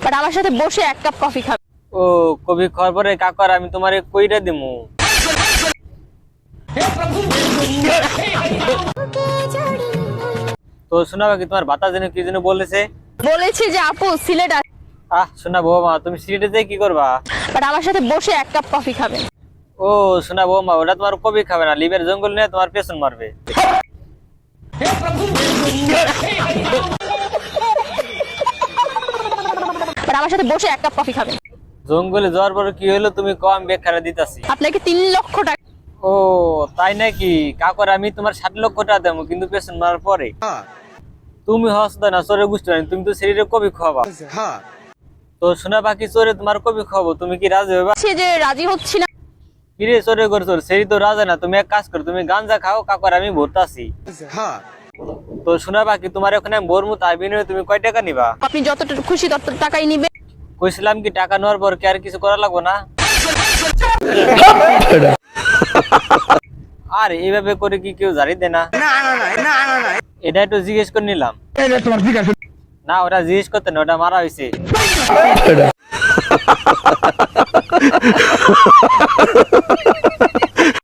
আর আমার সাথে বসে এক কাপ কফি খাবে। ও কবি খাওয়ার পরে কাকার আমি তোমারে কইরা দিমু। তো শোনা বাকি তোমার বাতা যেন কি যেন বলেছে বলেছে যে আপু সিলেট আসবে, শোনা বৌমা তুমি সিলেটে যেয়ে কি করবা? বাট আমার সাথে বসে এক কাপ কফি খাবে। ও শোনা বৌমা ওটা তোমার কবি খাবে না, লিবের জঙ্গল নিয়ে তোমার পেছন মারবে। বাট আমার সাথে বসে এক কাপ কফি খাবে। জঙ্গলে যাওয়ার পরে কি হলো তুমি কম বেকারে দিতাছি। আপনাকে 3 লক্ষ টাকা। ও তাই নাকি? কাকর আমি তোমার 60 লক্ষ টাকা দেবো, কিন্তু পেছন মারার পরে তুমি হসদা না চোরে বুঝতে পারি তুমি তো শরীরে কবি খাওয়াবা। তো শোনা বাকি চোরে তোমার কবি খাওয়াবো, তুমি কি রাজি হইবা? সে যে রাজি হচ্ছি না। কিরে চোরে করে চোর সেই তো রাজা না, তুমি এক কাজ করো তুমি গাঞ্জা খাও, কাকর আমি ভরতাছি। তো শোনা বাকি তোমার ওখানে আমি ভরমু, তাই বিনিময়ে তুমি কয় টাকা নিবা? আপনি যত খুশি তত টাকাই নিবে। কইছিলাম কি টাকা নেওয়ার পর কি আর কিছু করা লাগবো না? আর এইভাবে করে কি কেউ জারি দেয় না? এটা একটু জিজ্ঞেস করে নিলাম। না ওটা জিজ্ঞেস করতে না, ওটা মারা হয়েছে।